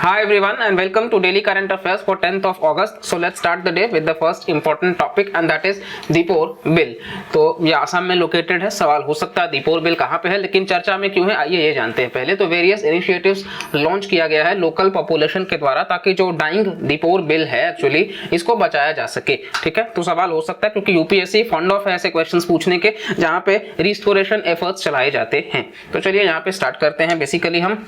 Hi everyone and welcome to Daily Current Affairs for 10th of August. So let's start the day with the first important topic and that is Deepor bill. तो ये आसाम में located है। सवाल हो सकता है Deepor bill कहाँ पे है, लेकिन चर्चा में क्यों है आइए ये जानते हैं। पहले तो वेरियस इनिशिएटिव्स लॉन्च किया गया है लोकल पॉपुलेशन के द्वारा ताकि जो डाइंग दीपोर बिल है एक्चुअली इसको बचाया जा सके। ठीक है, तो सवाल हो सकता है क्योंकि यूपीएससी फंड ऑफ है ऐसे क्वेश्चंस पूछने के जहाँ पे रिस्टोरेशन एफर्ट्स चलाए जाते हैं। तो चलिए यहाँ पे स्टार्ट करते हैं। बेसिकली हम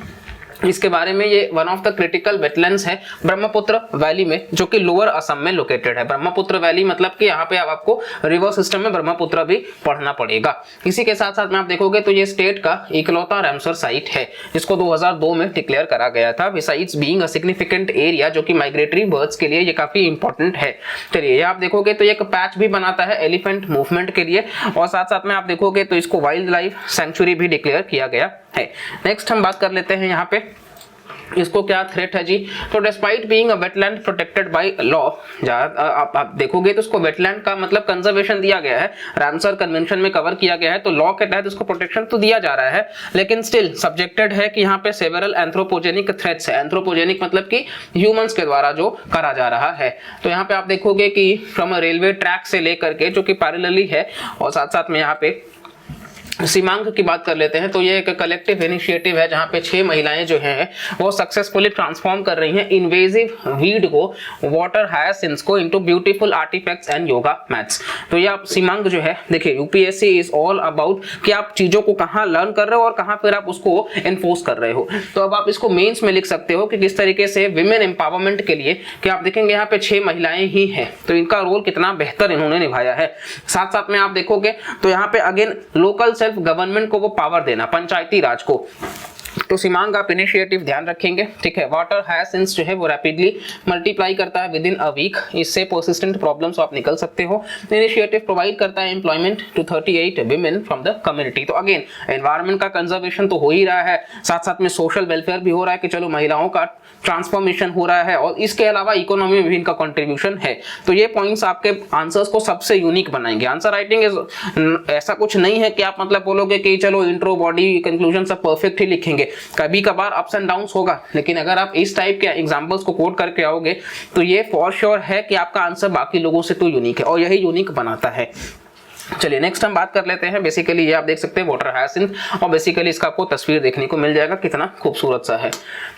इसके बारे में, ये one of the critical wetlands है ब्रह्मपुत्र वैली में जो कि लोअर असम में लोकेटेड है। ब्रह्मपुत्र वैली मतलब कि यहाँ पे आपको रिवर सिस्टम में ब्रह्मपुत्र भी पढ़ना पड़ेगा। इसी के साथ साथ में आप देखोगे तो ये स्टेट का इकलौता रामसर साइट है जिसको 2002 में डिक्लेयर करा गया था। Besides being a significant area जो कि माइग्रेटरी बर्ड्स के लिए ये काफी इंपॉर्टेंट है। चलिए ये आप देखोगे तो एक पैच भी बनाता है एलिफेंट मूवमेंट के लिए और साथ साथ में आप देखोगे तो इसको वाइल्ड लाइफ सेंचुरी भी डिक्लेयर किया गया है। नेक्स्ट हम बात कर लेते हैं यहाँ पे इसको क्या थ्रेट है जी। तो despite being a wetland protected by law, आप देखोगे तो इसको वेटलैंड का मतलब कंजर्वेशन दिया गया है, रामसर कन्वेंशन में कवर किया गया है, तो लॉ के तहत इसको प्रोटेक्शन तो दिया जा रहा है लेकिन स्टिल सब्जेक्टेड है कि यहाँ पे सेवरल एंथ्रोपोजेनिक थ्रेट्स है। एंथ्रोपोजेनिक मतलब कि ह्यूमंस के द्वारा जो करा जा रहा है। तो यहाँ पे आप देखोगे कि फ्रॉम रेलवे ट्रैक से लेकर के जो कि पैरेलली है और साथ साथ में यहाँ पे सीमांक की बात कर लेते हैं तो ये एक कलेक्टिव इनिशिएटिव है जहां पे 6 महिलाएं जो हैं वो सक्सेसफुली ट्रांसफॉर्म कर रही हैं इन्वेजिव वीड को, वाटर हायासिन्थ्स को into beautiful artefacts and yoga mats. तो ये आप सीमांक जो है देखिए, यूपीएससी इज ऑल अबाउट कि आप चीजों को कहां लर्न कर रहे हो और कहां फिर आप उसको एनफोर्स कर रहे हो। तो अब आप इसको मेंस में लिख सकते हो कि किस तरीके से विमेन एम्पावरमेंट के लिए कि आप देखेंगे यहाँ पे 6 महिलाएं ही हैं तो इनका रोल कितना बेहतर इन्होंने निभाया है। साथ साथ में आप देखोगे तो यहाँ पे अगेन लोकल गवर्नमेंट को वो पावर देना, पंचायती राज को। तो सीमांक आप इनिशिएटिव ध्यान रखेंगे। ठीक है, वाटर हायासिन्थ्स जो है वो रैपिडली मल्टीप्लाई करता है विद इन अ वीक, इससे पर्सिस्टेंट प्रॉब्लम्स आप निकल सकते हो। इनिशिएटिव प्रोवाइड करता है employment to 38 women from the community. तो अगेन एनवायरनमेंट का कंजर्वेशन तो हो ही रहा है, साथ साथ में सोशल वेलफेयर भी हो रहा है कि चलो महिलाओं का ट्रांसफॉर्मेशन हो रहा है और इसके अलावा इकोनॉमी में भी इनका कंट्रीब्यूशन है। तो ये पॉइंट्स आपके आंसर्स को सबसे यूनिक बनाएंगे। आंसर राइटिंग ऐसा कुछ नहीं है कि आप मतलब बोलोगे कि चलो इंट्रो बॉडी कंक्लूजन सब परफेक्ट ही लिखेंगे, कभी कभार अप्स एंड डाउन्स होगा, लेकिन अगर आप इस टाइप के एग्जांपल्स को कोट करके आओगे तो ये फॉर श्योर है कि आपका आंसर बाकी लोगों से तो यूनिक है और यही यूनिक बनाता है। चलिए नेक्स्ट हम बात कर लेते हैं। बेसिकली ये आप देख सकते हैं वाटर हायासिन्थ और बेसिकली इसका आपको तस्वीर देखने को मिल जाएगा कितना खूबसूरत सा है।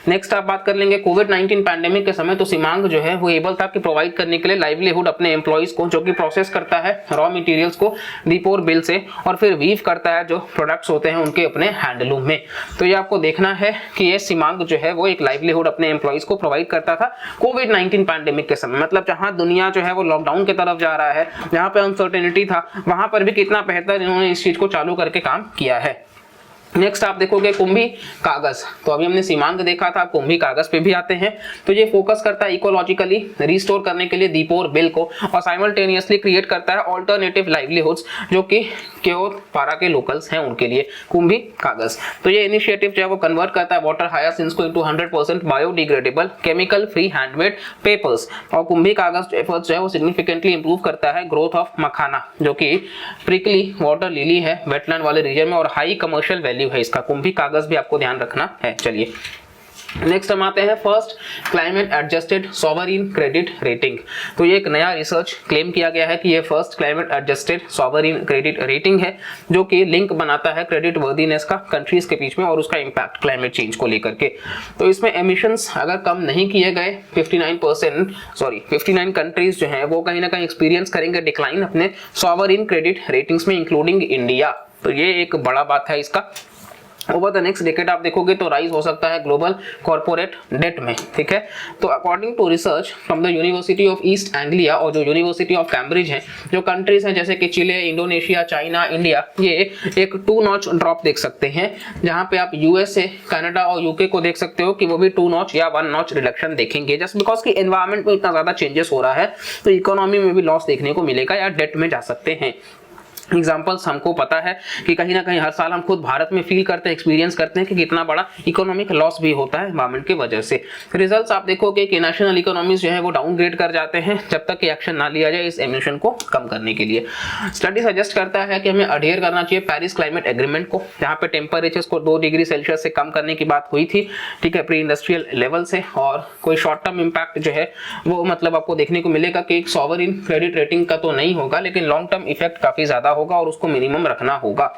नेक्स्ट आप बात कर लेंगे कोविड-19 पैंडेमिक के समय तो सीमांक जो है वो एबल था कि प्रोवाइड करने के लिए लाइवलीहुड अपने एम्प्लॉइज को जो कि प्रोसेस करता है रॉ मटेरियल्स को दीपोर बिल से और फिर वीव करता है जो प्रोडक्ट्स होते हैं उनके अपने हैंडलूम में। तो ये आपको देखना है कि ये सीमांक जो है वो एक लाइवलीहुड अपने एम्प्लॉइज को प्रोवाइड करता था कोविड-19 पैंडेमिक के समय, मतलब जहां दुनिया जो है वो लॉकडाउन की तरफ जा रहा है, जहां पे अनसर्टेनिटी था वहां पर भी कितना बेहतर इन्होंने इस चीज को चालू करके काम किया है। नेक्स्ट आप देखोगे कुंभी कागज। तो अभी हमने सीमांक देखा था, कुंभी कागज पे भी आते हैं। तो ये फोकस करता है इकोलॉजिकली रिस्टोर करने के लिए दीपोर बिल को और साइमल्टेनियसली क्रिएट करता है ऑल्टरनेटिव लाइवलीहुड्स जो कि केओर पारा के लोकल्स हैं उनके लिए, कुंभी कागज। तो ये इनिशिएटिव जो है वो कन्वर्ट करता है वाटर हायासिन्थ्स को into 100% biodegradable chemical free handmade papers और कुंभी कागज एफर्ट्स जो है वो सिग्निफिकेंटली इंप्रूव करता है ग्रोथ ऑफ मखाना जो कि प्रिकली वाटर लिली है वेटलैंड वाले रीजन में और हाई कमर्शियल वैल्यू है इसका। कुंभी कागज भी आपको ध्यान रखना है। चलिए नेक्स्ट हम आते हैं first climate adjusted sovereign credit rating. तो ये एक नया रिसर्च क्लेम किया गया है कि ये first climate adjusted sovereign credit rating है जो कि लिंक बनाता है क्रेडिट वर्दीनेस का कंट्रीज के बीच में और उसका इंपैक्ट क्लाइमेट चेंज को लेकर के। तो इसमें एमिशंस अगर कम नहीं किए गए 59 कंट्रीज जो हैं वो कहीं ना कहीं एक्सपीरियंस करेंगे डिक्लाइन अपने सॉवरिन क्रेडिट रेटिंग्स में इंक्लूडिंग इंडिया। तो ये एक बड़ा बात है इसका। ओवर द नेक्स्ट डेकेड आप देखोगे तो राइज हो सकता है ग्लोबल कॉर्पोरेट डेट में। ठीक है, तो according to research from the university of East Anglia और जो यूनिवर्सिटी ऑफ कैम्ब्रिज है, जो कंट्रीज हैं जैसे कि चिले, इंडोनेशिया, चाइना, इंडिया, ये एक 2 नॉच ड्रॉप देख सकते हैं, जहां पे आप यूएसए, कनाडा और यूके को देख सकते हो कि वो भी 2 नॉच या 1 नॉच रिडक्शन देखेंगे जस्ट बिकॉज की एनवायरमेंट में इतना ज्यादा चेंजेस हो रहा है तो इकोनॉमी में भी लॉस देखने को मिलेगा या डेट में जा सकते हैं। एग्जाम्पल्स हमको पता है कि कहीं ना कहीं हर साल हम खुद भारत में फील करते हैं, एक्सपीरियंस करते हैं कि कितना बड़ा इकोनॉमिक लॉस भी होता है एनवायरमेंट की वजह से। रिजल्ट्स आप देखोगे कि नेशनल इकोनॉमीज जो है वो डाउनग्रेड कर जाते हैं जब तक कि एक्शन ना लिया जाए इस एमिशन को कम करने के लिए। स्टडी सजेस्ट करता है कि हमें अडेयर करना चाहिए पेरिस क्लाइमेट एग्रीमेंट को, जहाँ पे टेम्परेचर्स को 2 डिग्री सेल्सियस से कम करने की बात हुई थी, ठीक है, प्री इंडस्ट्रियल लेवल से। और कोई शॉर्ट टर्म इम्पैक्ट जो है वो मतलब आपको देखने को मिलेगा कि एक सॉवरेन क्रेडिट रेटिंग का तो नहीं होगा, लेकिन लॉन्ग टर्म इफेक्ट काफी ज्यादा होगा और उसको मिनिमम रखना होगा।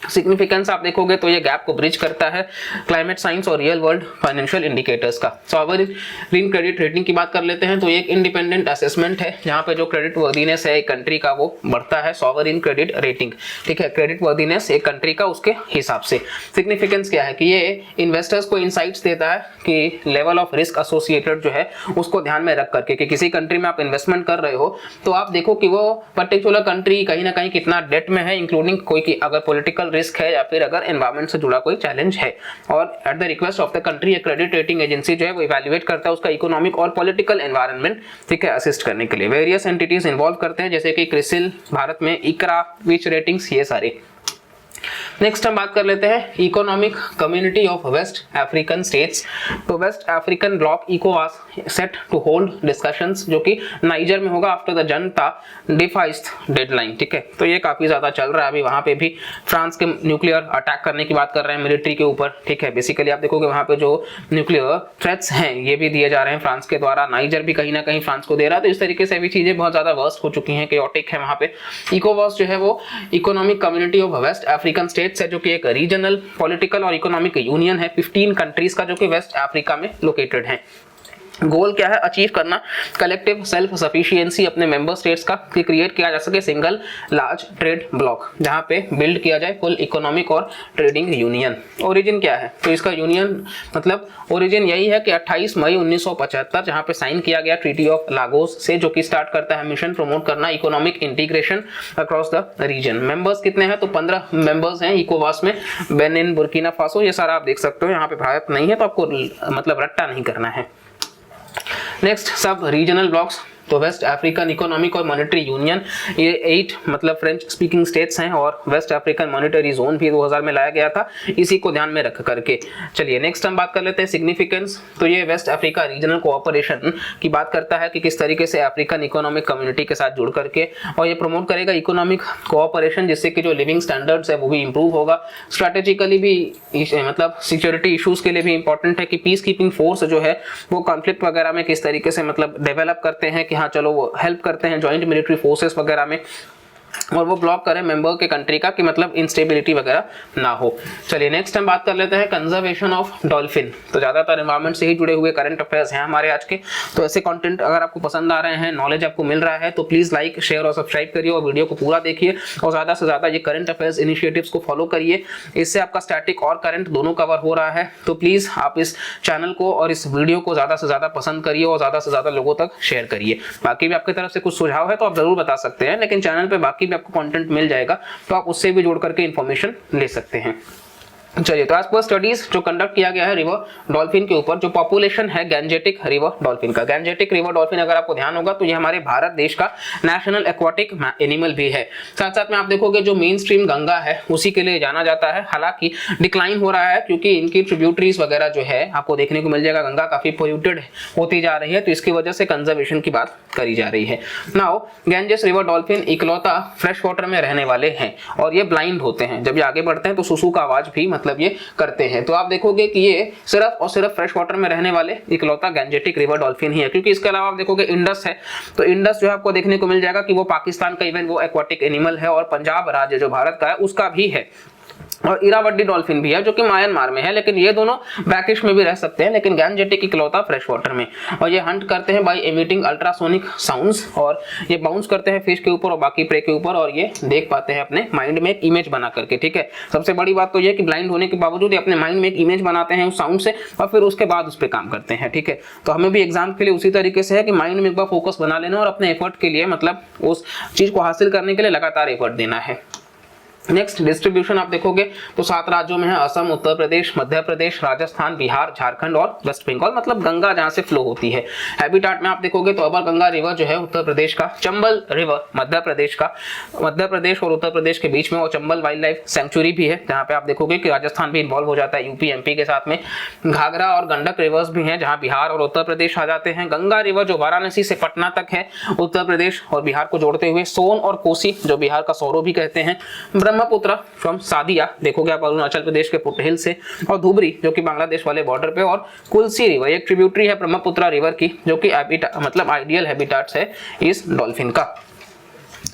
सिग्निफिकेंस आप देखोगे तो ये गैप को ब्रिज करता है क्लाइमेट साइंस और रियल वर्ल्ड फाइनेंशियल इंडिकेटर्स का। सॉवरेन क्रेडिट रेटिंग की बात कर लेते हैं तो ये एक इंडिपेंडेंट असेसमेंट है जहां पे जो क्रेडिट वर्दीनेस है एक कंट्री का वो बढ़ता है, सॉवरेन क्रेडिट रेटिंग, ठीक है, क्रेडिट वर्दीनेस एक कंट्री का उसके हिसाब से। सिग्निफिकेंस क्या है कि ये इन्वेस्टर्स को इनसाइट्स देता है कि लेवल ऑफ रिस्क एसोसिएटेड जो है उसको ध्यान में रख करके कि किसी कंट्री में आप इन्वेस्टमेंट कर रहे हो तो आप देखो कि वो पर्टिकुलर कंट्री कहीं ना कहीं कितना डेट में है, इंक्लूडिंग कोई की अगर पॉलिटिकल रिस्क है या फिर अगर एनवायरमेंट से जुड़ा कोई चैलेंज है। और at the request of the country credit rating agency जो है वो इवैल्यूएट करता है उसका इकोनॉमिक और पॉलिटिकल एनवायरनमेंट, ठीक है, असिस्ट करने के लिए। वेरियस एंटिटीज इन्वॉल्व करते हैं जैसे कि क्रिसिल भारत में, इकरा, विच रेटिंग्स, ये सारे। नेक्स्ट हम बात कर लेते हैं economic community of waste African states. तो वेस्ट अफ्रीकन ब्लॉक इकोवास सेट टू होल्ड डिस्कशंस जो कि नाइजर में होगा after the junta defies deadline, ठीक है। तो ये काफी ज्यादा चल रहा है अभी, वहां पे भी फ्रांस के न्यूक्लियर अटैक करने की बात कर रहे हैं मिलिट्री के ऊपर, ठीक है। बेसिकली आप देखोगे वहां पे जो न्यूक्लियर थ्रेट्स हैं ये भी दिए जा रहे हैं फ्रांस के द्वारा, नाइजर भी कहीं ना कहीं फ्रांस को दे रहा है। तो इस तरीके से भी चीजें बहुत ज्यादा वर्स्ट हो चुकी हैं, केओटिक है वहां पे। इकोवास जो है वो economic community of waste African States है जो कि एक रीजनल पॉलिटिकल और इकोनॉमिक यूनियन है 15 कंट्रीज का जो कि वेस्ट अफ्रीका में लोकेटेड है। गोल क्या है? अचीव करना कलेक्टिव सेल्फ सफिशिएंसी अपने मेंबर स्टेट्स का, कि क्रिएट किया जा सके सिंगल लार्ज ट्रेड ब्लॉक जहां पे बिल्ड किया जाए फुल इकोनॉमिक और ट्रेडिंग यूनियन। ओरिजिन क्या है? तो इसका यूनियन मतलब ओरिजिन यही है कि 28 मई 1975 जहां पे साइन किया गया ट्रीटी ऑफ लागोस से, जो कि स्टार्ट करता है मिशन प्रमोट करना economic integration across the region. Members कितने हैं? तो 15 मेंबर्स हैं इकोवास में, बेनिन, बुर्किना फासो, ये सारा आप देख सकते हो। यहाँ पे भारत नहीं है तो आपको मतलब रट्टा नहीं करना है। नेक्स्ट सब रीजनल ब्लॉक्स, तो वेस्ट अफ्रीकन इकोनॉमिक और मॉनेटरी यूनियन, ये 8 मतलब फ्रेंच स्पीकिंग स्टेट्स हैं और वेस्ट अफ्रीकन मॉनेटरी जोन भी 2000 में लाया गया था, इसी को ध्यान में रख करके। चलिए नेक्स्ट हम बात कर लेते हैं सिग्निफिकेंस। तो ये वेस्ट अफ्रीका रीजनल कोऑपरेशन की बात करता है कि किस तरीके से अफ्रीकन इकोनॉमिक कम्युनिटी के साथ जुड़ करके और ये प्रमोट करेगा इकोनॉमिक कोऑपरेशन, जिससे कि जो लिविंग स्टैंडर्ड्स है वो भी इंप्रूव होगा। स्ट्रेटेजिकली भी मतलब सिक्योरिटी इशूज के लिए भी इंपॉर्टेंट है कि पीस कीपिंग फोर्स जो है वो कॉन्फ्लिक्ट वगैरह में किस तरीके से मतलब डेवलप करते हैं, कि हाँ चलो वो हेल्प करते हैं जॉइंट मिलिट्री फोर्सेस वगैरह में, और वो ब्लॉक करें मेंबर के कंट्री का कि मतलब इंस्टेबिलिटी वगैरह ना हो। चलिए नेक्स्ट हम बात कर लेते हैं कंजर्वेशन ऑफ डॉल्फिन। तो ज्यादातर एनवायरमेंट से ही जुड़े हुए करंट अफेयर्स हैं हमारे आज के। तो ऐसे कंटेंट अगर आपको पसंद आ रहे हैं, नॉलेज आपको मिल रहा है, तो प्लीज लाइक, शेयर और सब्सक्राइब करिए और वीडियो को पूरा देखिए और ज्यादा से ज्यादा ये करंट अफेयर्स इनिशिएटिव्स को फॉलो करिए। इससे आपका स्टैटिक और करंट दोनों कवर हो रहा है। तो प्लीज आप इस चैनल को और इस वीडियो को ज्यादा से ज्यादा पसंद करिए और ज्यादा से ज्यादा लोगों तक शेयर करिए। बाकी भी आपकी तरफ से कुछ सुझाव है तो आप जरूर बता सकते हैं, लेकिन चैनल पे बाकी भी आपको कंटेंट मिल जाएगा तो आप उससे भी जोड़ करके इंफॉर्मेशन ले सकते हैं। चलिए तो आज पर स्टडीज जो कंडक्ट किया गया है रिवर डॉल्फिन के ऊपर, जो पॉपुलेशन है गैंजेटिक रिवर डॉल्फिन का। गैंजेटिक रिवर डॉल्फिन अगर आपको ध्यान होगा तो ये हमारे भारत देश का नेशनल एक्वाटिक एनिमल भी है। साथ साथ में आप देखोगे जो मेन स्ट्रीम गंगा है उसी के लिए जाना जाता है। हालांकि डिक्लाइन हो रहा है क्योंकि इनकी ट्रिब्यूटरीज वगैरह जो है आपको देखने को मिल जाएगा, गंगा काफी पोल्यूटेड होती जा रही है, तो इसकी वजह से कंजर्वेशन की बात करी जा रही है। नाउ गैंजेस रिवर डॉल्फिन इकलौता फ्रेश वाटर में रहने वाले हैं और ये ब्लाइंड होते हैं। जब ये आगे बढ़ते हैं तो सुसु का आवाज भी मतलब ये करते हैं। तो आप देखोगे कि ये सिर्फ और सिर्फ फ्रेश वाटर में रहने वाले इकलौता गैंजेटिक रिवर डॉल्फिन ही है, क्योंकि इसके अलावा आप देखोगे इंडस है, तो इंडस जो है आपको देखने को मिल जाएगा कि वो पाकिस्तान का इवन वो एक्वाटिक एनिमल है, और पंजाब राज्य जो भारत का है उसका भी है, और इरावड्डी डॉल्फिन भी है जो कि म्यांमार में है, लेकिन ये दोनों ब्रैकिश में भी रह सकते हैं, लेकिन गैंजेटिक इकलौता फ्रेश वाटर में। और ये हंट करते हैं बाय एमिटिंग अल्ट्रासोनिक साउंड्स, और ये बाउंस करते हैं फिश के ऊपर और बाकी प्रे के ऊपर, और ये देख पाते हैं अपने माइंड में एक इमेज बना करके, ठीक है। सबसे बड़ी बात तो ये कि ब्लाइंड होने के बावजूद ये अपने माइंड में एक इमेज बनाते हैं उस साउंड से, और फिर उसके बाद उस पर काम करते हैं, ठीक है। तो हमें भी एग्जाम के लिए उसी तरीके से है कि माइंड में एक बार फोकस बना लेना और अपने एफर्ट के लिए मतलब उस चीज को हासिल करने के लिए लगातार एफर्ट देना है। नेक्स्ट डिस्ट्रीब्यूशन आप देखोगे तो 7 राज्यों में है, असम, उत्तर प्रदेश, मध्य प्रदेश, राजस्थान, बिहार, झारखंड और वेस्ट बंगाल, मतलब गंगा जहां से फ्लो होती है। हैबिटाट में आप देखोगे तो अपर गंगा रिवर जो है उत्तर प्रदेश का, चंबल रिवर मध्य प्रदेश का, मध्य प्रदेश और उत्तर प्रदेश के बीच में, और चंबल वाइल्ड लाइफ सेंचुरी भी है जहां पे आप देखोगे कि राजस्थान भी इन्वॉल्व हो जाता है यूपी एमपी के साथ में। घाघरा और गंडक रिवर्स भी हैं जहां बिहार और उत्तर प्रदेश आ जाते हैं। गंगा रिवर जो वाराणसी से पटना तक है उत्तर प्रदेश और बिहार को जोड़ते हुए, सोन और कोसी जो बिहार का सौरो भी कहते हैं, ब्रह्मपुत्र फ्रॉम सादिया देखोगे आप अरुणाचल प्रदेश के फुटहिल से, और धुबरी जो कि बांग्लादेश वाले बॉर्डर पे, और कुल्सी रिवर एक ट्रिब्यूटरी है ब्रह्मपुत्र रिवर की जो कि मतलब आइडियल हैबिटाट्स है इस डॉल्फिन का।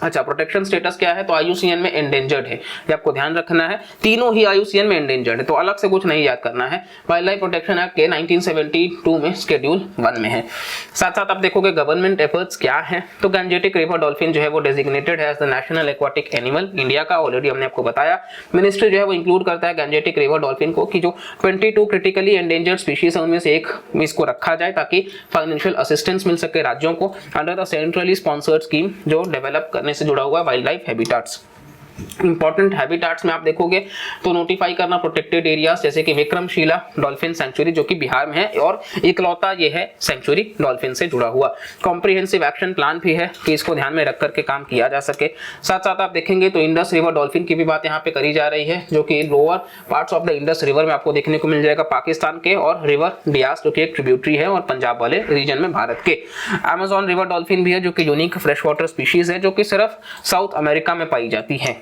अच्छा, प्रोटेक्शन स्टेटस क्या है, तो आईयूसीएन में एंडेंजर्ड है, ये आपको ध्यान रखना है, तीनों ही आईयूसीएन में एंडेंजर्ड है, तो अलग से कुछ नहीं याद करना है। वाइल्ड लाइफ प्रोटेक्शन एक्ट के 1972 में शेड्यूल 1 में है। साथ साथ आप देखोगे गवर्नमेंट एफर्ट्स क्या है, तो गंजेटिक रिवर डॉल्फिन जो है वो डेजिग्नेटेड है as the national aquatic animal India का, ऑलरेडी हमने आपको बताया। मिनिस्ट्री जो है वो इंक्लूड करता है गंजेटिक रिवर डॉल्फिन को कि जो 22 क्रिटिकली एंडेंजर्ड स्पीशीज है उनमें से एक इसको रखा जाए ताकि फाइनेंशियल असिस्टेंस मिल सके राज्यों को under the centrally sponsored scheme जो डेवलप करने से जुड़ा हुआ wild life habitats. Important habitats में आप देखोगे तो नोटिफाई करना प्रोटेक्टेड एरियाज जैसे कि विक्रमशिला डॉल्फिन सेंचुरी जो कि बिहार में है और इकलौता ये है सेंचुरी डॉल्फिन से जुड़ा हुआ। कॉम्प्रिहेंसिव एक्शन प्लान भी है कि इसको ध्यान में रख करके काम किया जा सके। साथ साथ आप देखेंगे तो इंडस रिवर डॉल्फिन की भी बात यहाँ पे करी जा रही है जो कि lower parts of the Indus river में आपको देखने को मिल जाएगा पाकिस्तान के, और रिवर बियास जो कि एक ट्रिब्यूटरी है और पंजाब वाले रीजन में भारत के। अमेज़न रिवर डॉल्फिन भी है जो कि यूनिक फ्रेश वाटर स्पीशीज है जो कि सिर्फ साउथ अमेरिका में पाई जाती है।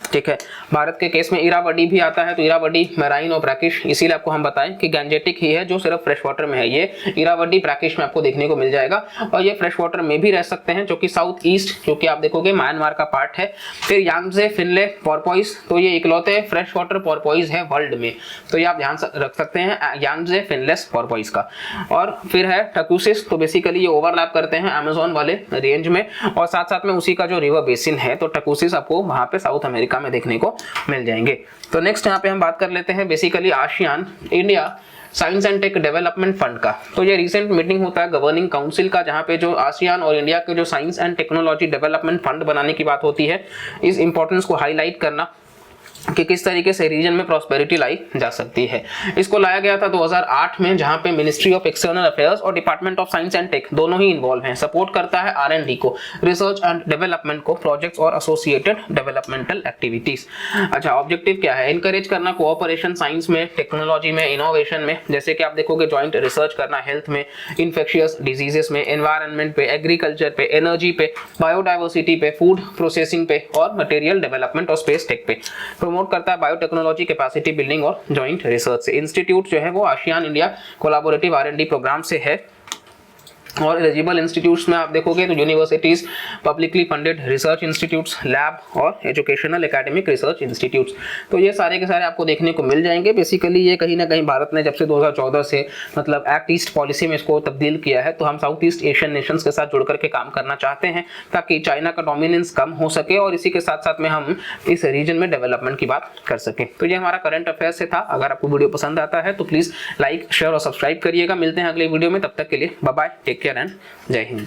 ठीक है, भारत के केस में इरावदी भी आता है, तो इरावदी मैराइन और ब्रैकिश, इसीलिए आपको हम बताएं कि गैंजेटिक ही है जो सिर्फ फ्रेश वाटर में है। ये इरावदी ब्रैकिश में आपको देखने को मिल जाएगा और ये फ्रेश वाटर में भी रह सकते हैं जो कि साउथ ईस्ट जो कि आप देखोगे म्यांमार का पार्ट है। फिर यांगजे फिनले पोर्पोइज, तो ये इकलौते फ्रेश वाटर पोर्पोइज है वर्ल्ड में, तो ये आप ध्यान रख सकते हैं यांगजे फिनलेस पोर्पोइज का। और फिर है टकूसिस, तो बेसिकली ये ओवरलैप करते हैं अमेज़न वाले रेंज में, और साथ साथ में उसी का जो रिवर बेसिन है, तो टकूसिस आपको वहां पे साउथ अमेरिका में देखने को मिल जाएंगे। तो नेक्स्ट यहाँ पे हम बात कर लेते हैं basically ASEAN India science and tech development fund का। तो ये रिसेंट मीटिंग होता है गवर्निंग काउंसिल का जहाँ पे जो आसियान और इंडिया के जो science and technology development fund बनाने की बात होती है, इस इंपॉर्टेंस को हाईलाइट करना कि किस तरीके से रीजन में प्रॉस्पेरिटी लाई जा सकती है। इसको लाया गया था 2008 में जहां पे मिनिस्ट्री ऑफ एक्सटर्नल अफेयर्स और department of science and tech दोनों ही इन्वॉल्व हैं। सपोर्ट करता है R&D को, रिसर्च एंड डेवलपमेंट को, प्रोजेक्ट्स और एसोसिएटेड डेवलपमेंटल एक्टिविटीज। अच्छा, ऑब्जेक्टिव क्या है, एनकरेज करना कोऑपरेशन साइंस में, टेक्नोलॉजी में, इनोवेशन में, जैसे कि आप देखोगे ज्वाइंट रिसर्च करना हेल्थ में, इन्फेक्शियस डिजीजेस में, एनवायरनमेंट पे, एग्रीकल्चर पे, एनर्जी पे, बायोडाइवर्सिटी पे, फूड प्रोसेसिंग पे और मटेरियल डेवलपमेंट और स्पेस टेक पे। प्रमोट करता है बायोटेक्नोलॉजी कैपेसिटी बिल्डिंग और जॉइंट रिसर्च से। इंस्टीट्यूट जो है वो ASEAN India collaborative R&D programme से है। और एलिजिबल इंस्टीट्यूट्स में आप देखोगे तो universities, publicly funded research institutes, lab और एजुकेशनल एकेडमिक रिसर्च इंस्टीट्यूट्स, तो ये सारे के सारे आपको देखने को मिल जाएंगे। बेसिकली ये कहीं ना कहीं भारत ने जब से 2014 से मतलब एक्ट ईस्ट पॉलिसी में इसको तब्दील किया है, तो हम साउथ ईस्ट एशियन नेशंस के साथ जुड़ करके काम करना चाहते हैं ताकि चाइना का डोमिनेंस कम हो सके और इसी के साथ साथ में हम इस रीजन में डेवलपमेंट की बात कर सकें। तो ये हमारा करंट अफेयर से था। अगर आपको वीडियो पसंद आता है तो प्लीज लाइक, शेयर और सब्सक्राइब करिएगा। मिलते हैं अगले वीडियो में, तब तक के लिए bye bye, take care and जय हिंद।